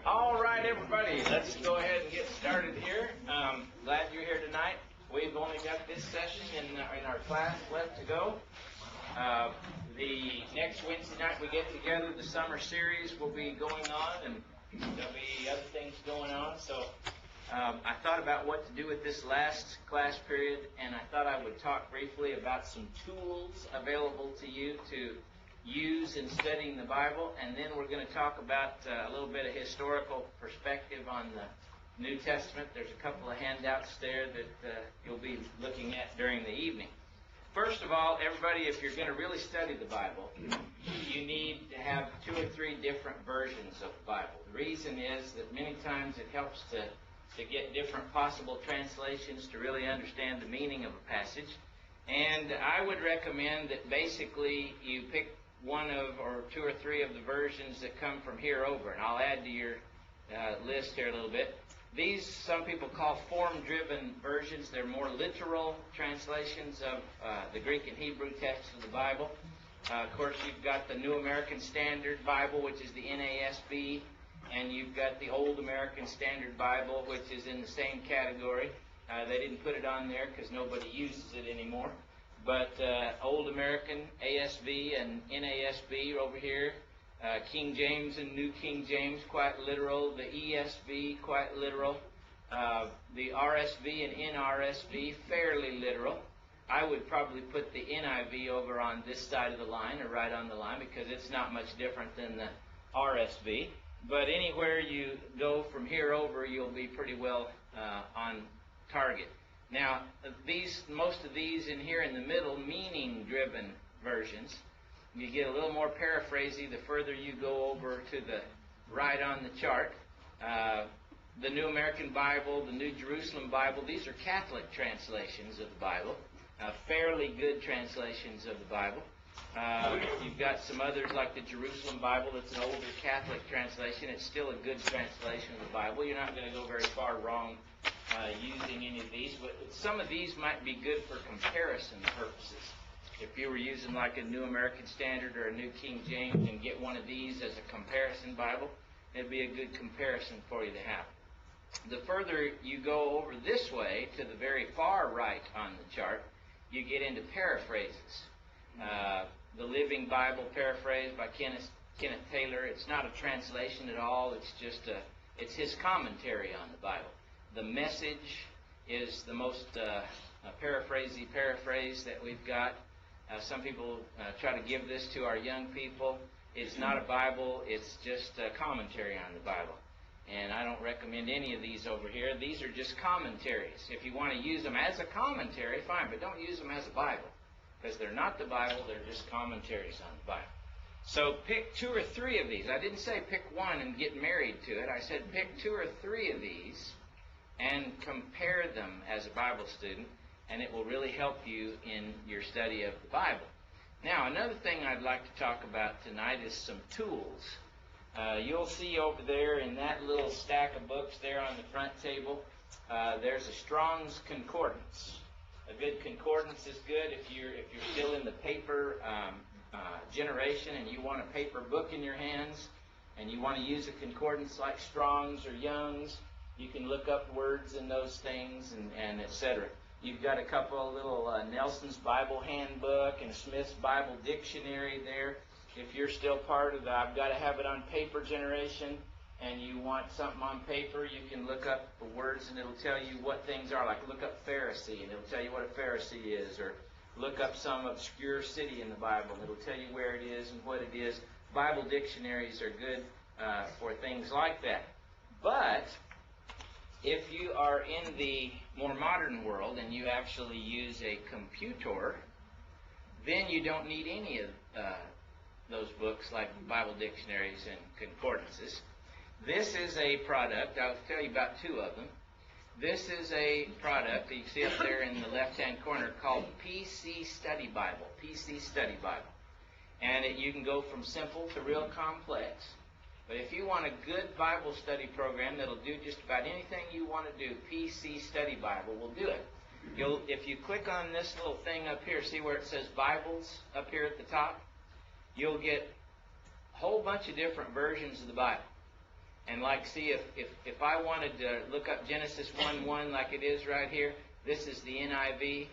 All right, everybody, let's go ahead and get started here. Glad you're here tonight. We've only got this session in our class left to go. The next Wednesday night we get together, the summer series will be going on, and there'll be other things going on. So I thought about what to do with this last class period, and I thought I would talk briefly about some tools available to you to use in studying the Bible, and then we're going to talk about a little bit of historical perspective on the New Testament. There's a couple of handouts there that you'll be looking at during the evening. First of all, everybody, if you're going to really study the Bible, you need to have 2 or 3 different versions of the Bible. The reason is that many times it helps to get different possible translations to really understand the meaning of a passage. And I would recommend that basically you pick one of or 2 or 3 of the versions that come from here over, and I'll add to your list here a little bit. These some people call form-driven versions. They're more literal translations of the Greek and Hebrew text of the Bible. Of course, you've got the New American Standard Bible, which is the NASB, and you've got the Old American Standard Bible, which is in the same category. They didn't put it on there because nobody uses it anymore. But Old American, ASB, and NASB over here. King James and New King James, quite literal. The ESV, quite literal. The RSV and NRSV, fairly literal. I would probably put the NIV over on this side of the line, or right on the line, because it's not much different than the RSV. But anywhere you go from here over, you'll be pretty well on target. Now, most of these in here in the middle, meaning-driven versions, you get a little more paraphrasey the further you go over to the right on the chart. The New American Bible, the New Jerusalem Bible, these are Catholic translations of the Bible, fairly good translations of the Bible. You've got some others like the Jerusalem Bible that's an older Catholic translation. It's still a good translation of the Bible. You're not going to go very far wrong using any of these, but some of these might be good for comparison purposes. If you were using like a New American Standard or a New King James and get one of these as a comparison Bible, it'd be a good comparison for you to have. The further you go over this way to the very far right on the chart, you get into paraphrases. The Living Bible Paraphrase by Kenneth Taylor. It's not a translation at all. It's just it's his commentary on the Bible. The Message is the most paraphrasey paraphrase that we've got. Some people try to give this to our young people. It's not a Bible. It's just a commentary on the Bible. And I don't recommend any of these over here. These are just commentaries. If you want to use them as a commentary, fine, but don't use them as a Bible, because they're not the Bible. They're just commentaries on the Bible. So pick 2 or 3 of these. I didn't say pick one and get married to it. I said pick 2 or 3 of these and compare them as a Bible student, and it will really help you in your study of the Bible. Now, another thing I'd like to talk about tonight is some tools. You'll see over there in that little stack of books there on the front table, there's a Strong's Concordance. A good concordance is good if you're still in the paper generation and you want a paper book in your hands and you want to use a concordance like Strong's or Young's. You can look up words in those things and etc. You've got a couple of little Nelson's Bible Handbook and Smith's Bible Dictionary there. If you're still part of the I've got to have it on paper generation and you want something on paper, you can look up the words and it'll tell you what things are. Like look up Pharisee and it'll tell you what a Pharisee is. Or look up some obscure city in the Bible and it'll tell you where it is and what it is. Bible dictionaries are good for things like that. But if you are in the more modern world and you actually use a computer, then you don't need any of those books like Bible dictionaries and concordances. This is a product, I'll tell you about 2 of them. This is a product that you see up there in the left-hand corner called PC Study Bible. PC Study Bible. And you can go from simple to real complex. But if you want a good Bible study program that'll do just about anything you want to do, PC Study Bible will do it. If you click on this little thing up here, see where it says Bibles up here at the top? you'll get a whole bunch of different versions of the Bible. And like, see, if I wanted to look up Genesis 1:1 like it is right here, this is the NIV.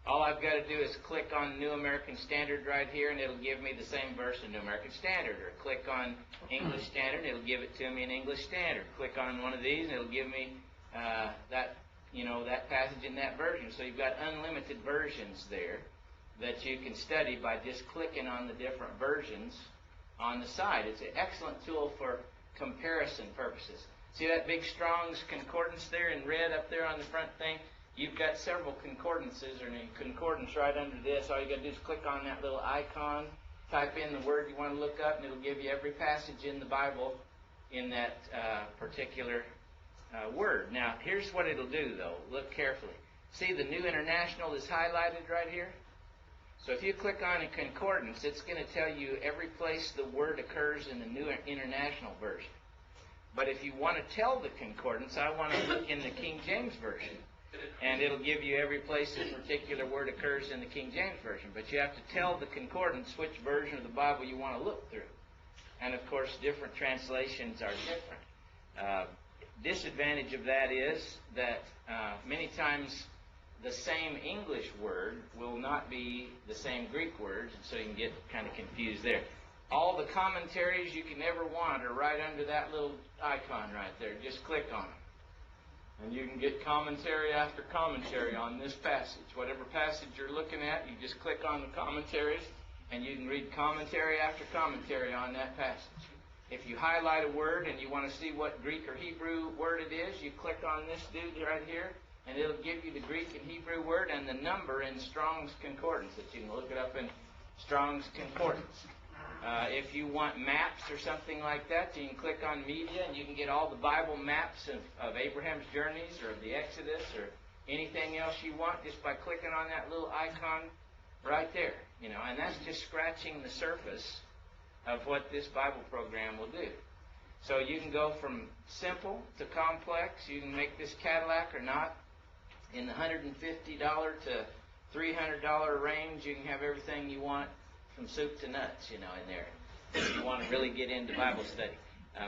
All I've got to do is click on New American Standard right here, and it'll give me the same verse in New American Standard. Or click on English Standard, and it'll give it to me in English Standard. Click on one of these, and it'll give me that passage in that version. So you've got unlimited versions there that you can study by just clicking on the different versions on the side. It's an excellent tool for comparison purposes. See that big Strong's Concordance there in red up there on the front thing? You've got several concordances or a concordance right under this. All you got to do is click on that little icon, type in the word you want to look up, and it'll give you every passage in the Bible in that particular word. Now, here's what it'll do, though. Look carefully. See, the New International is highlighted right here? So if you click on a concordance, it's going to tell you every place the word occurs in the New International Version. But if you want to tell the concordance, I want to look in the King James Version. And it'll give you every place a particular word occurs in the King James Version. But you have to tell the concordance which version of the Bible you want to look through. And of course, different translations are different. Disadvantage of that is that many times the same English word will not be the same Greek words, and so you can get kind of confused there. All the commentaries you can ever want are right under that little icon right there. Just click on them. And you can get commentary after commentary on this passage. Whatever passage you're looking at, you just click on the commentaries, and you can read commentary after commentary on that passage. If you highlight a word and you want to see what Greek or Hebrew word it is, you click on this dude right here, and it'll give you the Greek and Hebrew word and the number in Strong's Concordance, that you can look it up in Strong's Concordance. If you want maps or something like that, you can click on Media, and you can get all the Bible maps of Abraham's journeys or of the Exodus or anything else you want just by clicking on that little icon right there. And that's just scratching the surface of what this Bible program will do. So you can go from simple to complex. You can make this Cadillac or not. In the $150 to $300 range, you can have everything you want from soup to nuts, in there, if you want to really get into Bible study.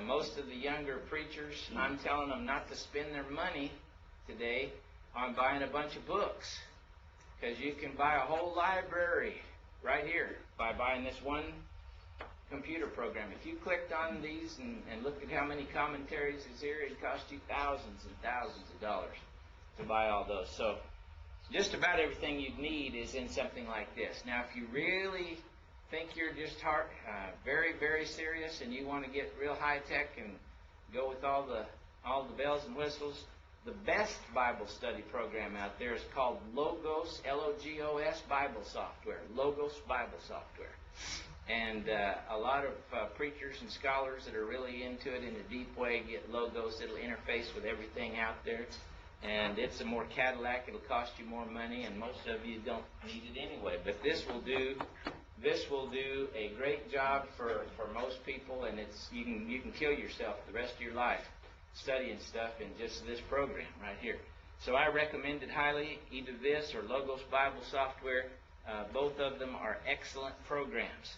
Most of the younger preachers, I'm telling them not to spend their money today on buying a bunch of books, because you can buy a whole library right here by buying this one computer program. If you clicked on these and looked at how many commentaries is here, it'd cost you thousands and thousands of dollars to buy all those. So just about everything you'd need is in something like this. Now, if you really think you're just very, very serious and you want to get real high-tech and go with all the bells and whistles, the best Bible study program out there is called Logos, L-O-G-O-S, Bible Software. Logos Bible Software. And a lot of preachers and scholars that are really into it in a deep way get Logos. It'll interface with everything out there. And it's a more Cadillac. It'll cost you more money, and most of you don't need it anyway. But this will do a great job for most people, and you can kill yourself the rest of your life studying stuff in just this program right here. So I recommend it highly, either this or Logos Bible Software. Both of them are excellent programs.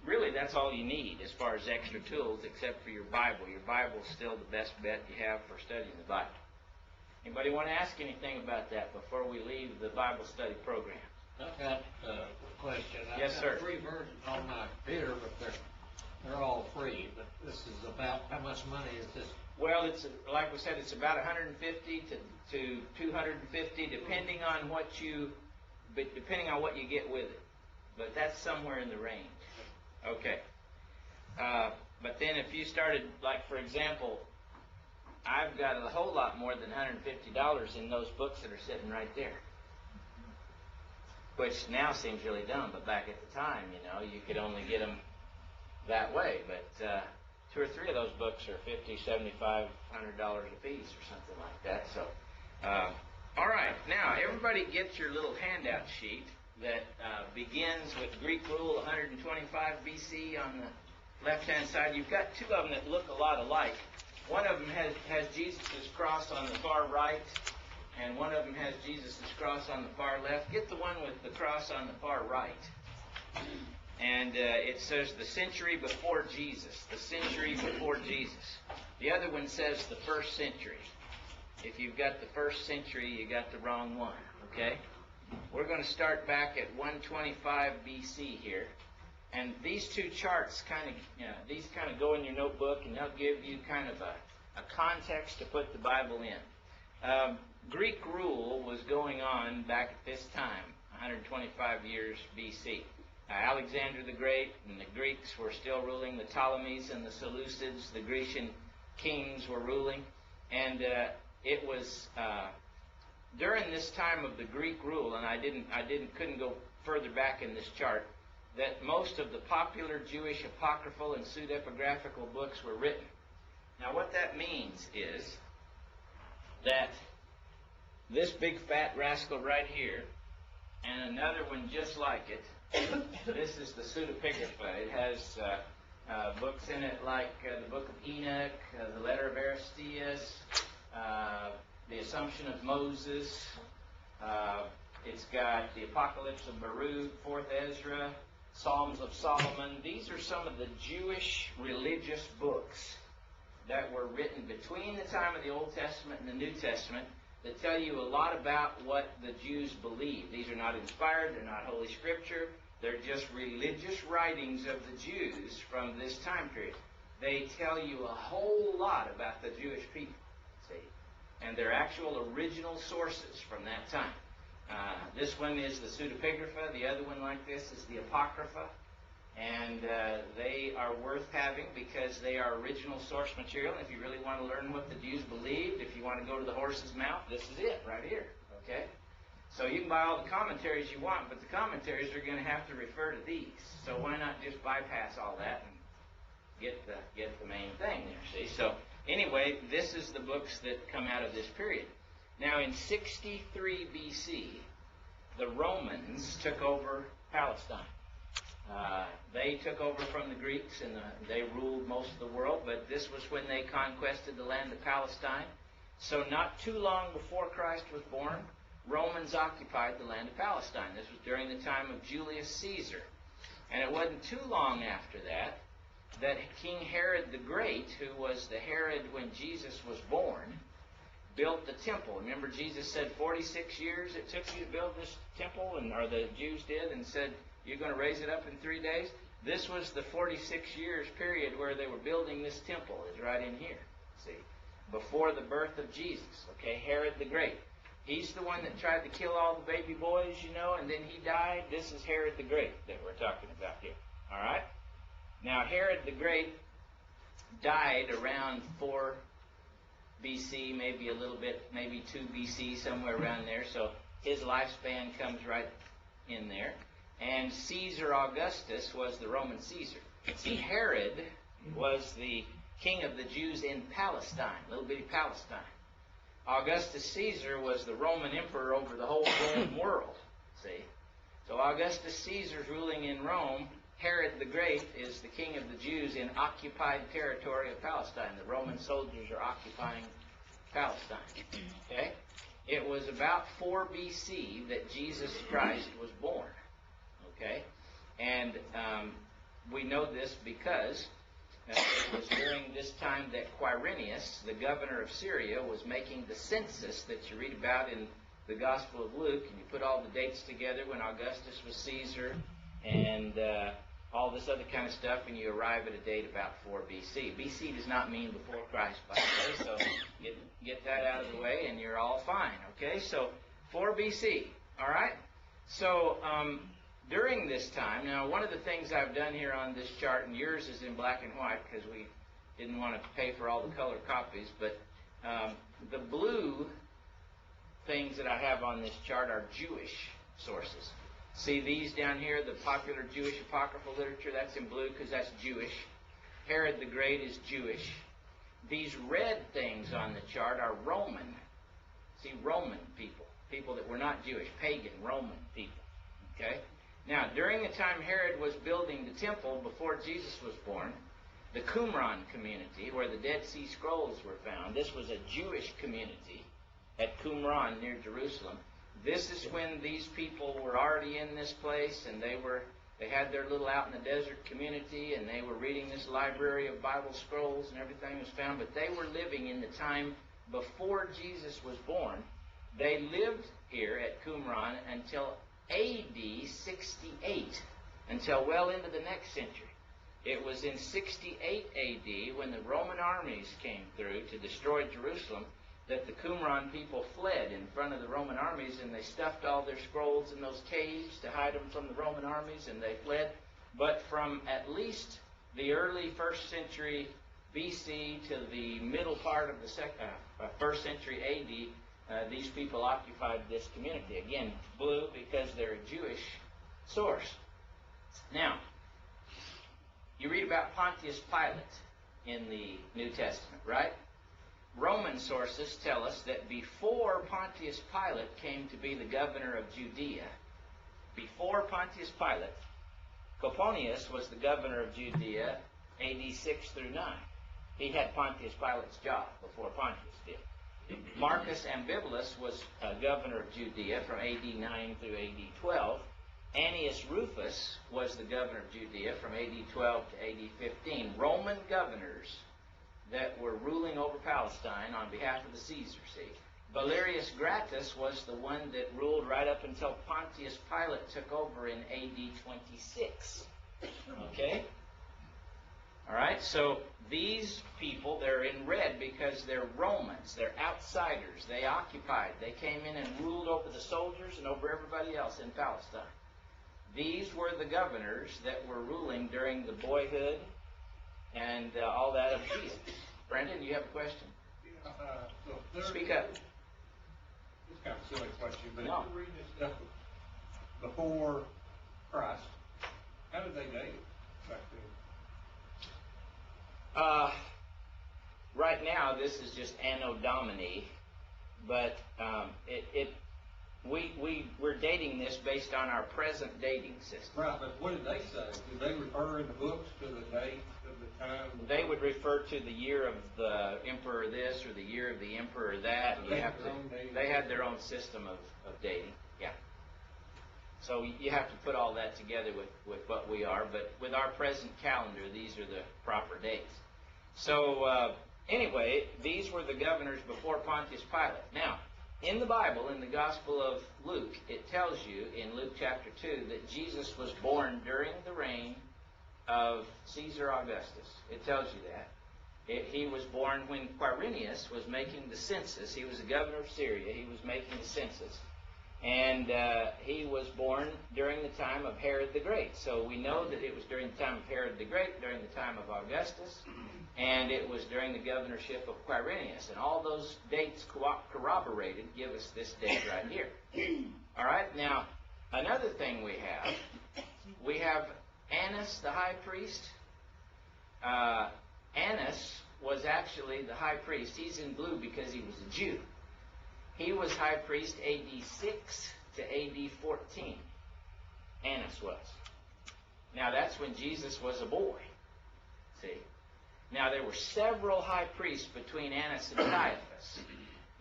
Really, that's all you need as far as extra tools, except for your Bible. Your Bible's still the best bet you have for studying the Bible. Anybody want to ask anything about that before we leave the Bible study program? I've got a question. Yes, sir. I've got 3 versions on my computer, but they're all free. But this is about, how much money is this? Well, it's like we said, it's about $150 to $250, depending on what you get with it. But that's somewhere in the range. Okay. But then if you started, like for example, I've got a whole lot more than $150 in those books that are sitting right there. Which now seems really dumb, but back at the time, you could only get them that way. But 2 or 3 of those books are $50, $75, $100 a piece or something like that. So, all right. Now, everybody gets your little handout sheet that begins with Greek rule 125 BC on the left-hand side. You've got 2 of them that look a lot alike. One of them has Jesus' cross on the far right, and one of them has Jesus' cross on the far left. Get the one with the cross on the far right. And it says the century before Jesus. The century before Jesus. The other one says the first century. If you've got the first century, you got the wrong one. Okay? We're going to start back at 125 BC here. And these two charts kind of go in your notebook, and they'll give you kind of a context to put the Bible in. Greek rule was going on back at this time, 125 years BC. Alexander the Great and the Greeks were still ruling. The Ptolemies and the Seleucids, the Grecian kings, were ruling. And it was during this time of the Greek rule, and I couldn't go further back in this chart, that most of the popular Jewish apocryphal and pseudepigraphical books were written. Now what that means is that this big fat rascal right here, and another one just like it, this is the pseudepigrapha. It has books in it like the Book of Enoch, the Letter of Aristeas, the Assumption of Moses. It's got the Apocalypse of Baruch, 4th Ezra, Psalms of Solomon. These are some of the Jewish religious books that were written between the time of the Old Testament and the New Testament that tell you a lot about what the Jews believe. These are not inspired, they're not Holy Scripture, they're just religious writings of the Jews from this time period. They tell you a whole lot about the Jewish people, see, and they're actual original sources from that time. This one is the pseudepigrapha. The other one like this is the apocrypha. And they are worth having because they are original source material. And if you really want to learn what the Jews believed, if you want to go to the horse's mouth, this is it right here. Okay? So you can buy all the commentaries you want, but the commentaries are going to have to refer to these. So why not just bypass all that and get the main thing there, see? So anyway, this is the books that come out of this period. Now in 63 BC, the Romans took over Palestine. They took over from the Greeks, and they ruled most of the world, but this was when they conquested the land of Palestine. So not too long before Christ was born, Romans occupied the land of Palestine. This was during the time of Julius Caesar. And it wasn't too long after that King Herod the Great, who was the Herod when Jesus was born, built the temple. Remember, Jesus said 46 years it took you to build this temple, or the Jews did, and said, you're going to raise it up in 3 days? This was the 46 years period where they were building this temple. It's right in here, see, before the birth of Jesus, okay, Herod the Great. He's the one that tried to kill all the baby boys, you know, and then he died. This is Herod the Great that we're talking about here, all right? Now, Herod the Great died around 4 BC, maybe a little bit, maybe 2 BC, somewhere around there. So his lifespan comes right in there. And Caesar Augustus was the Roman Caesar. See, Herod was the king of the Jews in Palestine, little bitty Palestine. Augustus Caesar was the Roman emperor over the whole Roman world, see. So Augustus Caesar's ruling in Rome. Herod the Great is the king of the Jews in occupied territory of Palestine. The Roman soldiers are occupying Palestine. Okay? It was about 4 BC that Jesus Christ was born. Okay? And we know this because it was during this time that Quirinius, the governor of Syria, was making the census that you read about in the Gospel of Luke, and you put all the dates together when Augustus was Caesar and all this other kind of stuff, and you arrive at a date about 4 BC. BC does not mean before Christ, by the way, so get that out of the way, and you're all fine, okay? So 4 BC, all right? So during this time, now one of the things I've done here on this chart, and yours is in black and white because we didn't want to pay for all the color copies, but the blue things that I have on this chart are Jewish sources. See these down here, the popular Jewish apocryphal literature, that's in blue because that's Jewish. Herod the Great is Jewish. These red things on the chart are Roman. See, Roman people, people that were not Jewish, pagan Roman people. Okay? Now, during the time Herod was building the temple before Jesus was born, the Qumran community, where the Dead Sea Scrolls were found, this was a Jewish community, at Qumran near Jerusalem. This is when these people were already in this place, and they had their little out in the desert community, and they were reading this library of Bible scrolls, and everything was found. But they were living in the time before Jesus was born. They lived here at Qumran until A.D. 68, until well into the next century. It was in 68 A.D. when the Roman armies came through to destroy Jerusalem that the Qumran people fled in front of the Roman armies, and they stuffed all their scrolls in those caves to hide them from the Roman armies, and they fled. But from at least the early 1st century B.C. to the middle part of the 1st century A.D., these people occupied this community. Again, blue because they're a Jewish source. Now, you read about Pontius Pilate in the New Testament, right? Roman sources tell us that before Pontius Pilate came to be the governor of Judea, before Pontius Pilate, Coponius was the governor of Judea, A.D. 6 through 9. He had Pontius Pilate's job before Pontius did. Marcus Ambivalus was governor of Judea from A.D. 9 through A.D. 12. Annius Rufus was the governor of Judea from A.D. 12 to A.D. 15. Roman governors that were ruling over Palestine on behalf of the Caesar, see. Valerius Gratus was the one that ruled right up until Pontius Pilate took over in A.D. 26. Okay? All right, so these people, they're in red because they're Romans. They're outsiders. They occupied. They came in and ruled over the soldiers and over everybody else in Palestine. These were the governors that were ruling during the boyhood and all that of Jesus. Brandon, you have a question? Speak up. It's kind of a silly question, but No. if you're reading this stuff before Christ, how did they date back then? Right now, this is just Anno Domini, but we're dating this based on our present dating system. Right, but what did they say? Did they refer in the books to the date of the time? They would refer to the year of the emperor this or the year of the emperor that. And they had their own system of dating. Yeah. So you have to put all that together with what we are. But with our present calendar, these are the proper dates. So anyway, these were the governors before Pontius Pilate. Now, in the Bible, in the Gospel of Luke, it tells you in Luke chapter 2 that Jesus was born during the reign of Caesar Augustus. It tells you that. He was born when Quirinius was making the census. He was the governor of Syria. He was making the census. And he was born during the time of Herod the Great. So we know that it was during the time of Herod the Great, during the time of Augustus, and it was during the governorship of Quirinius. And all those dates corroborated give us this date right here. All right, now, another thing we have Annas the high priest. Annas was actually the high priest. He's in blue because he was a Jew. He was high priest A.D. 6 to A.D. 14. Annas was. Now, that's when Jesus was a boy. See? Now, there were several high priests between Annas and Caiaphas.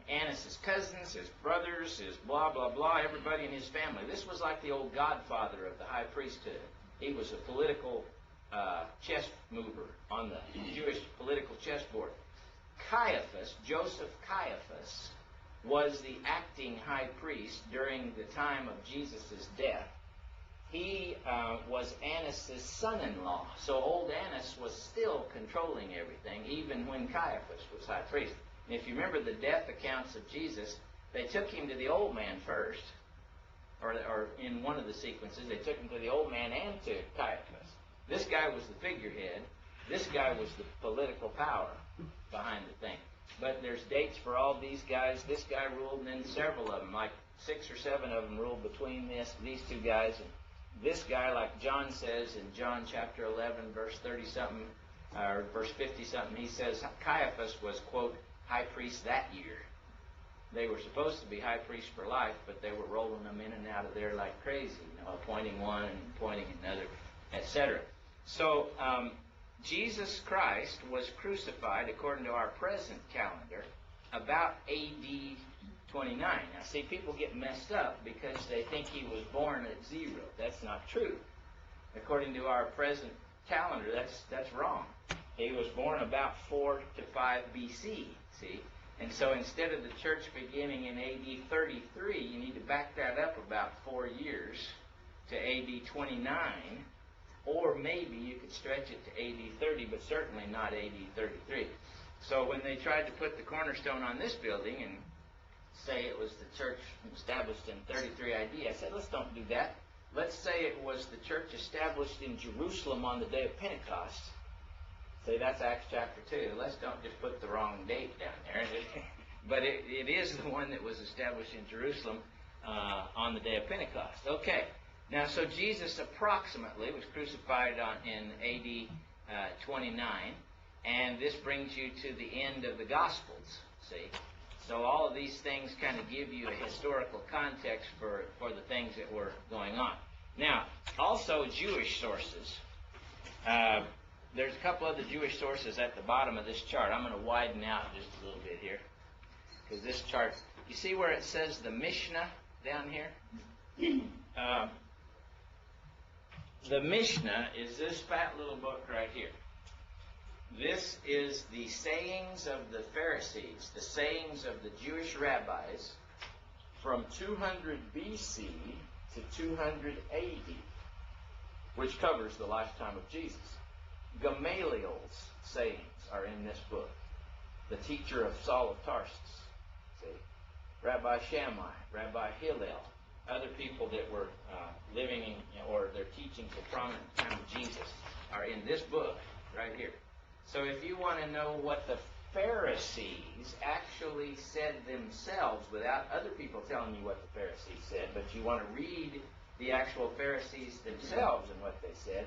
Annas' cousins, his brothers, his blah, blah, blah, everybody in his family. This was like the old godfather of the high priesthood. He was a political chess mover on the Jewish political chessboard. Caiaphas, Joseph Caiaphas, was the acting high priest during the time of Jesus' death. He was Annas' son-in-law. So old Annas was still controlling everything, even when Caiaphas was high priest. And if you remember the death accounts of Jesus, they took him to the old man first, or in one of the sequences, they took him to the old man and to Caiaphas. This guy was the figurehead. This guy was the political power behind the thing. But there's dates for all these guys. This guy ruled, and then several of them, like 6 or 7 of them ruled between these two guys. And this guy, like John says in John chapter 11, verse 30-something, or verse 50-something, he says Caiaphas was, quote, high priest that year. They were supposed to be high priests for life, but they were rolling them in and out of there like crazy, appointing one and appointing another, etc. So Jesus Christ was crucified, according to our present calendar, about A.D. 29. Now, see, people get messed up because they think he was born at 0. That's not true. According to our present calendar, that's wrong. He was born about 4 to 5 BC, see? And so instead of the church beginning in AD 33, you need to back that up about 4 years to AD 29, or maybe you could stretch it to AD 30, but certainly not AD 33. So when they tried to put the cornerstone on this building and say it was the church established in 33 AD, I said, let's don't do that. Let's say it was the church established in Jerusalem on the day of Pentecost. Say that's Acts chapter 2. Let's don't just put the wrong date down there. But it is the one that was established in Jerusalem on the day of Pentecost. Okay. Now, so Jesus approximately was crucified in AD 29. And this brings you to the end of the Gospels, see? So all of these things kind of give you a historical context for the things that were going on. Now, also Jewish sources. There's a couple other Jewish sources at the bottom of this chart. I'm going to widen out just a little bit here. Because this chart, you see where it says the Mishnah down here? The Mishnah is this fat little book right here. This is the sayings of the Pharisees, the sayings of the Jewish rabbis from 200 BC to 200 AD, which covers the lifetime of Jesus. Gamaliel's sayings are in this book. The teacher of Saul of Tarsus, see? Rabbi Shammai, Rabbi Hillel, other people that were living in, or their teachings at prominent time of Jesus are in this book right here. So if you want to know what the Pharisees actually said themselves without other people telling you what the Pharisees said, but you want to read the actual Pharisees themselves and what they said,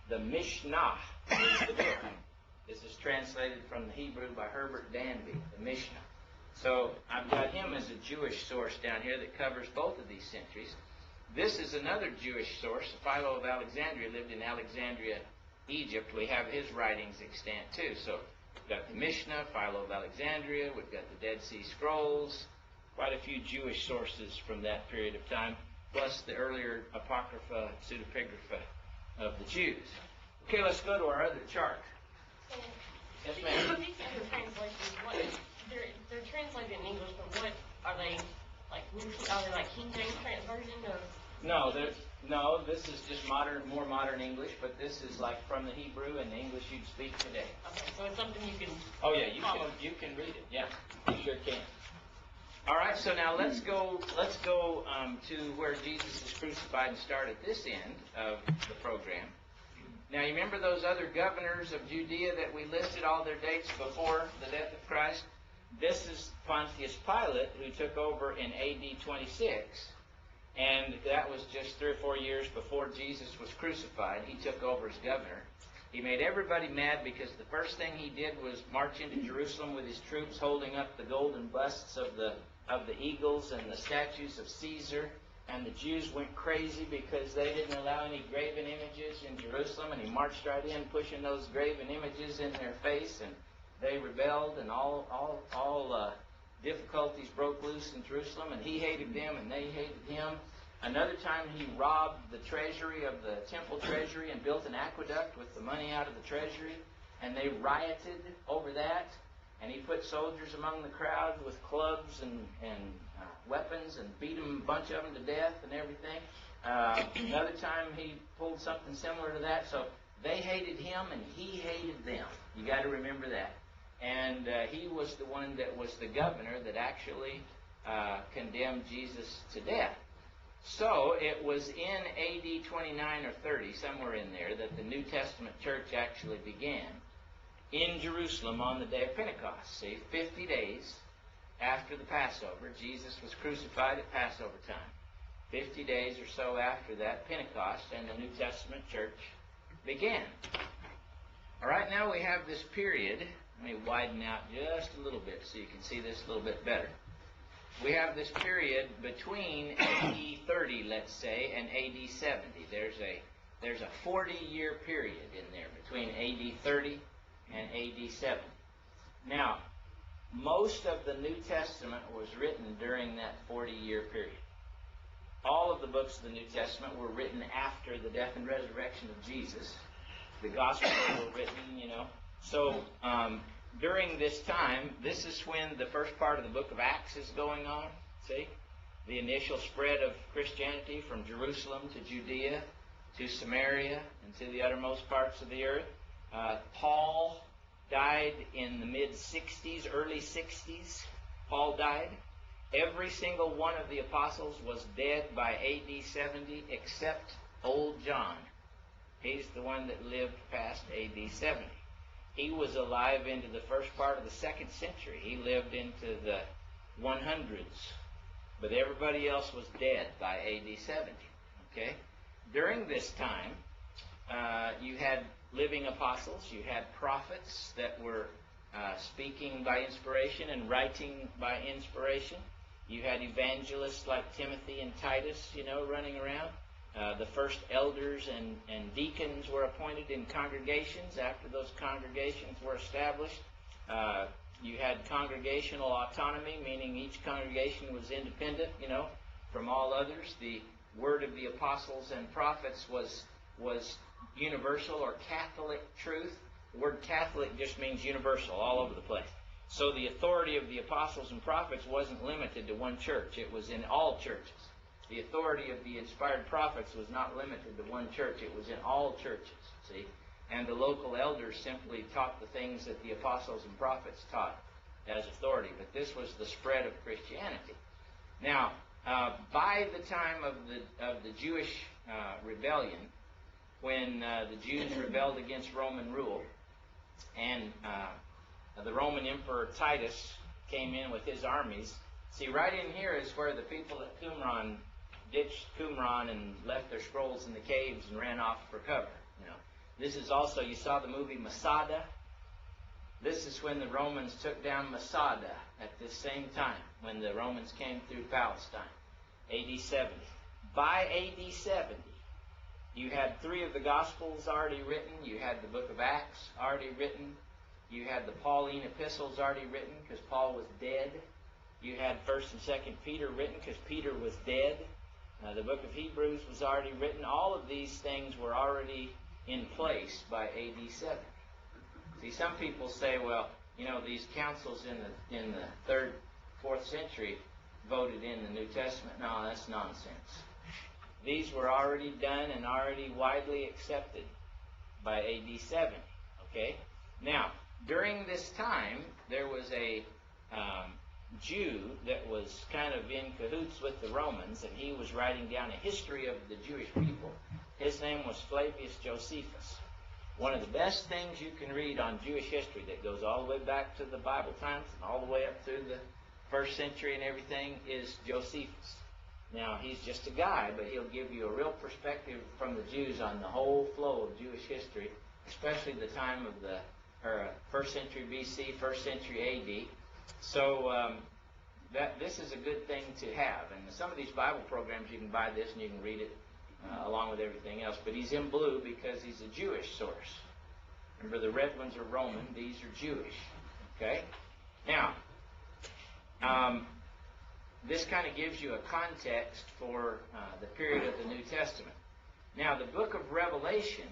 the Mishnah is the book. This is translated from the Hebrew by Herbert Danby, the Mishnah. So I've got him as a Jewish source down here that covers both of these centuries. This is another Jewish source. Philo of Alexandria lived in Alexandria, Egypt. We have his writings extant too. So we've got the Mishnah, Philo of Alexandria, we've got the Dead Sea Scrolls, quite a few Jewish sources from that period of time, plus the earlier Apocrypha, Pseudepigrapha of the Jews. Okay, let's go to our other chart. So, Yes, ma'am. these other translations, they're translated in English, but what are they, like, are they like King James transversion, or? No, this is just more modern English, but this is like from the Hebrew and the English you'd speak today. Okay, so it's something you can Oh yeah, follow. you can read it. Yeah, you sure can. All right, so now let's go to where Jesus is crucified and start at this end of the program. Now you remember those other governors of Judea that we listed all their dates before the death of Christ? This is Pontius Pilate, who took over in AD 26. And that was just 3 or 4 years before Jesus was crucified. He took over as governor. He made everybody mad because the first thing he did was march into Jerusalem with his troops holding up the golden busts of the eagles and the statues of Caesar. And the Jews went crazy because they didn't allow any graven images in Jerusalem. And he marched right in pushing those graven images in their face. And they rebelled, and all difficulties broke loose in Jerusalem, and he hated them and they hated him. Another time he robbed the treasury of the temple treasury and built an aqueduct with the money out of the treasury, and they rioted over that. And he put soldiers among the crowd with clubs and weapons and beat a bunch of them to death and everything. Another time he pulled something similar to that. So they hated him and he hated them. You got to remember that. And he was the one that was the governor that actually condemned Jesus to death. So it was in AD 29 or 30, somewhere in there, that the New Testament church actually began in Jerusalem on the day of Pentecost. See, 50 days after the Passover, Jesus was crucified at Passover time. 50 days or so after that, Pentecost and the New Testament church began. All right, now we have this period. Let me widen out just a little bit so you can see this a little bit better. We have this period between AD 30, let's say, and AD 70. There's a 40-year period in there between AD 30 and AD 70. Now, most of the New Testament was written during that 40-year period. All of the books of the New Testament were written after the death and resurrection of Jesus. The Gospels were written, So during this time, this is when the first part of the book of Acts is going on. See? The initial spread of Christianity from Jerusalem to Judea to Samaria and to the uttermost parts of the earth. Paul died in the mid-60s, early 60s. Paul died. Every single one of the apostles was dead by AD 70 except old John. He's the one that lived past AD 70. He was alive into the first part of the 2nd century. He lived into the 100s. But everybody else was dead by AD 70. Okay? During this time, you had living apostles. You had prophets that were speaking by inspiration and writing by inspiration. You had evangelists like Timothy and Titus, running around. The first elders and deacons were appointed in congregations after those congregations were established. You had congregational autonomy, meaning each congregation was independent, from all others. The word of the apostles and prophets was universal or Catholic truth. The word Catholic just means universal, all over the place. So the authority of the apostles and prophets wasn't limited to one church. It was in all churches. The authority of the inspired prophets was not limited to one church. It was in all churches, see? And the local elders simply taught the things that the apostles and prophets taught as authority. But this was the spread of Christianity. Now, by the time of the Jewish rebellion, when the Jews rebelled against Roman rule, and the Roman Emperor Titus came in with his armies. See, right in here is where the people at Qumran ditched Qumran and left their scrolls in the caves and ran off for cover. This is also, you saw the movie Masada. This is when the Romans took down Masada at this same time, when the Romans came through Palestine, AD 70. By AD 70, you had 3 of the Gospels already written. You had the book of Acts already written. You had the Pauline epistles already written because Paul was dead. You had 1st and 2nd Peter written because Peter was dead. The book of Hebrews was already written. All of these things were already in place by AD 70. See, some people say, well, these councils in the 3rd, 4th century voted in the New Testament. No, that's nonsense. These were already done and already widely accepted by AD 70. Okay? Now, during this time, there was a Jew that was kind of in cahoots with the Romans, and he was writing down a history of the Jewish people. His name was Flavius Josephus. One of the best things you can read on Jewish history that goes all the way back to the Bible times and all the way up through the 1st century and everything is Josephus. Now, he's just a guy, but he'll give you a real perspective from the Jews on the whole flow of Jewish history, especially the time of the 1st century BC, 1st century AD. So this is a good thing to have. And some of these Bible programs, you can buy this and you can read it along with everything else. But he's in blue because he's a Jewish source. Remember, the red ones are Roman. These are Jewish. Okay? Now, this kind of gives you a context for the period of the New Testament. Now, the book of Revelation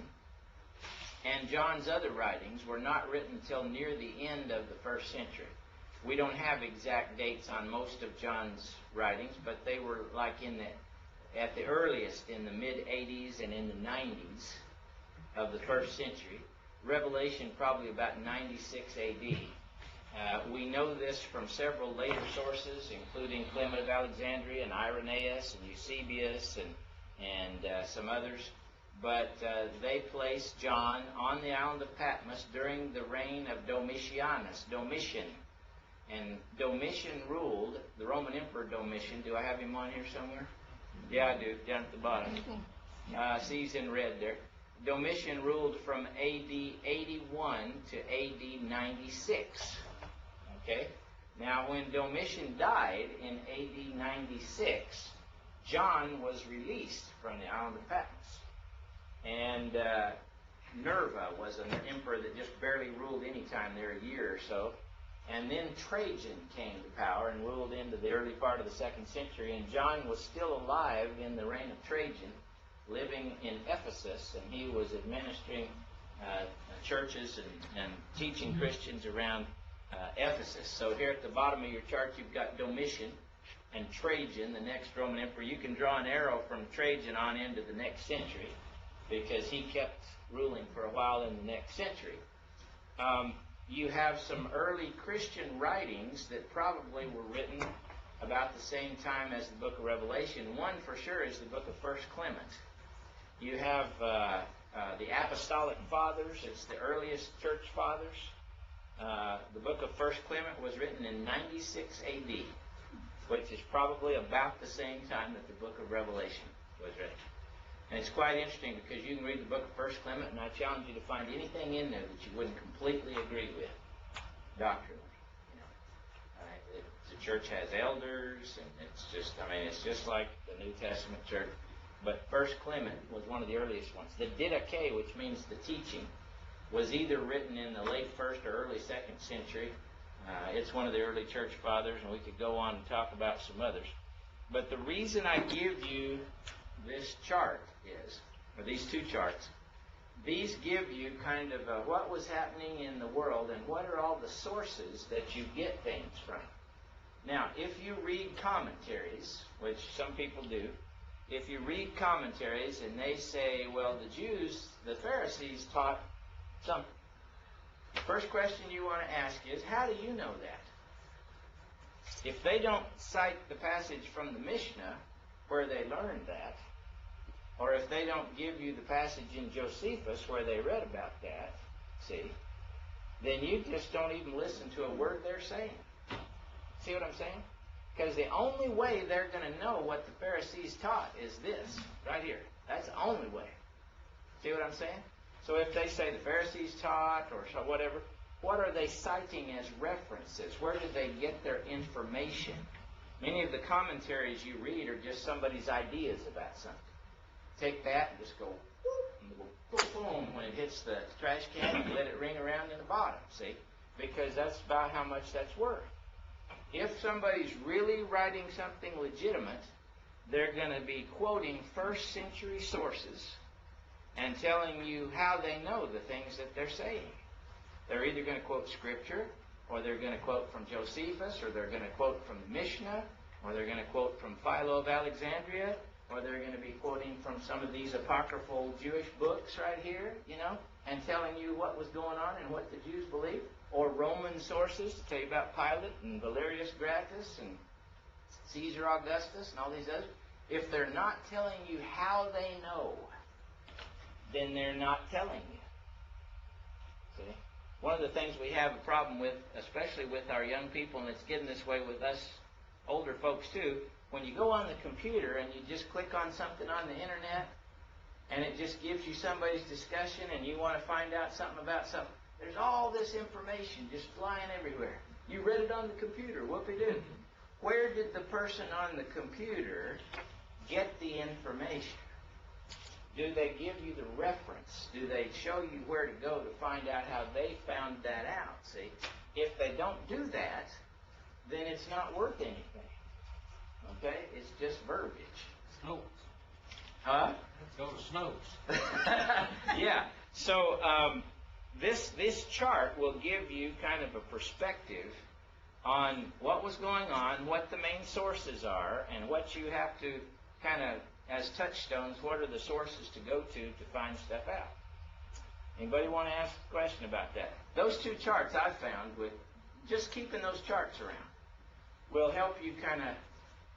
and John's other writings were not written until near the end of the 1st century. We don't have exact dates on most of John's writings, but they were like at the earliest in the mid-80s and in the 90s of the 1st century. Revelation probably about 96 AD. We know this from several later sources, including Clement of Alexandria and Irenaeus and Eusebius and some others. But they placed John on the island of Patmos during the reign of Domitian. And Domitian ruled, the Roman Emperor Domitian. Do I have him on here somewhere? Yeah, I do, down at the bottom. See, he's in red there. Domitian ruled from AD 81 to AD 96. Okay? Now, when Domitian died in AD 96, John was released from the island of Patmos. And Nerva was an emperor that just barely ruled any time there, a year or so. And then Trajan came to power and ruled into the early part of the 2nd century. And John was still alive in the reign of Trajan, living in Ephesus, and he was administering churches and teaching Christians around Ephesus. So here at the bottom of your chart, you've got Domitian and Trajan, the next Roman emperor. You can draw an arrow from Trajan on into the next century because he kept ruling for a while in the next century. You have some early Christian writings that probably were written about the same time as the book of Revelation. One for sure is the book of 1 Clement. You have the Apostolic Fathers. It's the earliest church fathers. The book of 1 Clement was written in 96 A.D., which is probably about the same time that the book of Revelation was written. And it's quite interesting because you can read the book of 1 Clement, and I challenge you to find anything in there that you wouldn't completely agree with doctrinally. You know, the church has elders, and it's just like the New Testament church. But 1 Clement was one of the earliest ones. The Didache, which means the teaching, was either written in the late 1st or early 2nd century. It's one of the early church fathers, and we could go on and talk about some others. But the reason I give you this chart is, or these two charts, these give you kind of what was happening in the world and what are all the sources that you get things from. Now, if you read commentaries, which some people do, if you read commentaries and they say, well, the Jews, the Pharisees taught something, the first question you want to ask is, how do you know that? If they don't cite the passage from the Mishnah where they learned that, or if they don't give you the passage in Josephus where they read about that, see, then you just don't even listen to a word they're saying. See what I'm saying? Because the only way they're going to know what the Pharisees taught is this, right here. That's the only way. See what I'm saying? So if they say the Pharisees taught or so whatever, what are they citing as references? Where did they get their information? Many of the commentaries you read are just somebody's ideas about something. Take that and just go, whoop, and go boom, boom, when it hits the trash can, and let it ring around in the bottom, see? Because that's about how much that's worth. If somebody's really writing something legitimate, they're going to be quoting 1st century sources and telling you how they know the things that they're saying. They're either going to quote Scripture, or they're going to quote from Josephus, or they're going to quote from the Mishnah, or they're going to quote from Philo of Alexandria, or they're going to be quoting from some of these apocryphal Jewish books right here, you know, and telling you what was going on and what the Jews believed, or Roman sources to tell you about Pilate and Valerius Gratus and Caesar Augustus and all these others. If they're not telling you how they know, then they're not telling you. See? One of the things we have a problem with, especially with our young people, and it's getting this way with us older folks too, when you go on the computer and you just click on something on the internet and it just gives you somebody's discussion and you want to find out something about something, there's all this information just flying everywhere. You read it on the computer, whoopee-doo. Where did the person on the computer get the information? Do they give you the reference? Do they show you where to go to find out how they found that out? See, if they don't do that, then it's not worth anything. Okay? It's just verbiage. Snopes. Huh? Let's go to Snopes. Yeah. So this chart will give you kind of a perspective on what was going on, what the main sources are, and what you have to kind of, as touchstones, what are the sources to go to find stuff out. Anybody want to ask a question about that? Those two charts I found, with just keeping those charts around, will help you kind of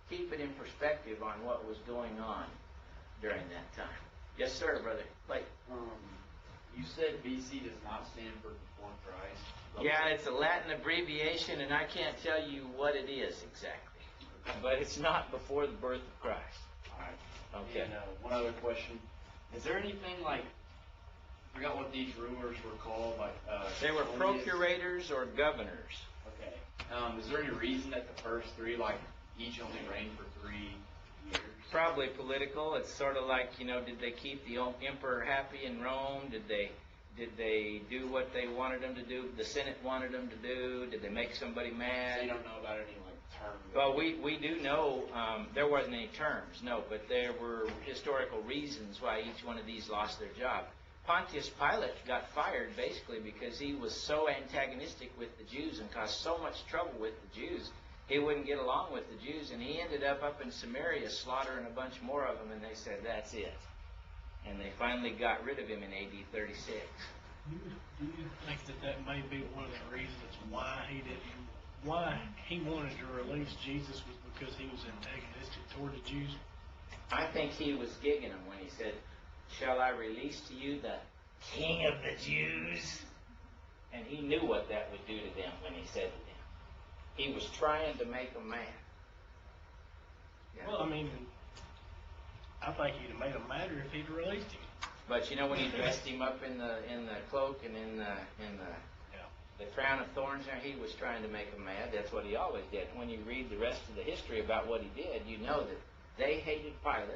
keep it in perspective on what was going on during that time. Yes, sir, brother. Like, you said BC does not stand for before Christ. yeah, it's a Latin abbreviation, and I can't tell you what it is exactly. But it's not before the birth of Christ. All right. Okay. And one other question: is there anything like, I forgot what these rulers were called? Like They were Claudius? procurators or governors. Okay. Is there any reason that the first three, like, each only reigned for 3 years? Probably political. It's sort of like, you know, did they keep the emperor happy in Rome? Did Did they do what they wanted them to do? The Senate wanted them to do? Did they make somebody mad? So you don't know about any like term? Well, we do know there wasn't any terms, no, but there were historical reasons why each one of these lost their job. Pontius Pilate got fired basically because he was so antagonistic with the Jews and caused so much trouble with the Jews. He wouldn't get along with the Jews, and he ended up in Samaria slaughtering a bunch more of them, and they said, that's it. And they finally got rid of him in AD 36. Do you think that may be one of the reasons why he wanted to release Jesus was because he was antagonistic toward the Jews? I think he was gigging them when he said, shall I release to you the King of the Jews? And he knew what that would do to them when he said to them. He was trying to make them mad. Yeah. Well, I mean, I think he'd have made him madder if he'd released him. But you know when he dressed him up in the cloak and in the crown of thorns there, he was trying to make them mad. That's what he always did. When you read the rest of the history about what he did, you know that they hated Pilate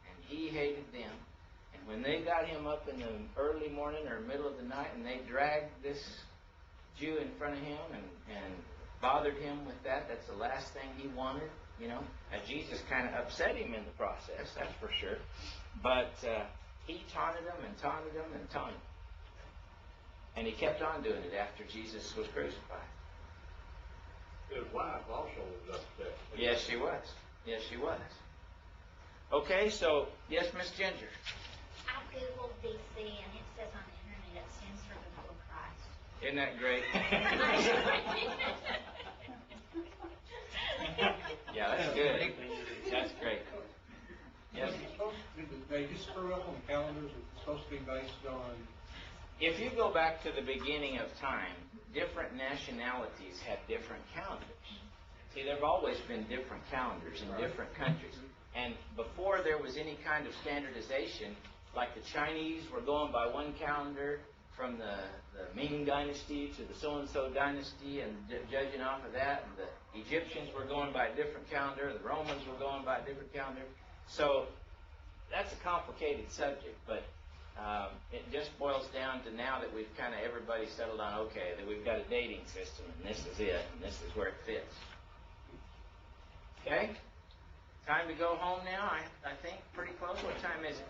and he hated them. And when they got him up in the early morning or middle of the night and they dragged this Jew in front of him and bothered him with that, that's the last thing he wanted, you know. And Jesus kind of upset him in the process, that's for sure. But he taunted him and taunted him and taunted him. And he kept on doing it after Jesus was crucified. His wife also was upset. Yes, she was. Yes, she was. Okay, so, yes, Miss Ginger. I Googled DC and it says on the internet it stands for the Lord Christ. Isn't that great? Yeah, that's good. That's great. Yes. Did they just screw up on the calendars? It's supposed to be based on... If you go back to the beginning of time, different nationalities had different calendars. See, there have always been different calendars in different countries. And before there was any kind of standardization, like the Chinese were going by one calendar from the Ming dynasty to the so-and-so dynasty and judging off of that, and the Egyptians were going by a different calendar, the Romans were going by a different calendar. So that's a complicated subject, but it just boils down to now that we've kind of everybody settled on, okay, that we've got a dating system, and this is it, and this is where it fits. Okay? Time to go home now, I think, pretty close. What time is it?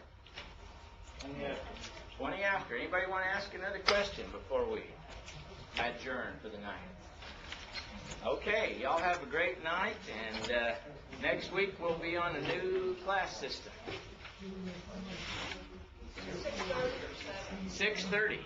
20 after. Anybody want to ask another question before we adjourn for the night? Okay, y'all have a great night, and next week we'll be on a new class system. 6:30 or 7? 6:30.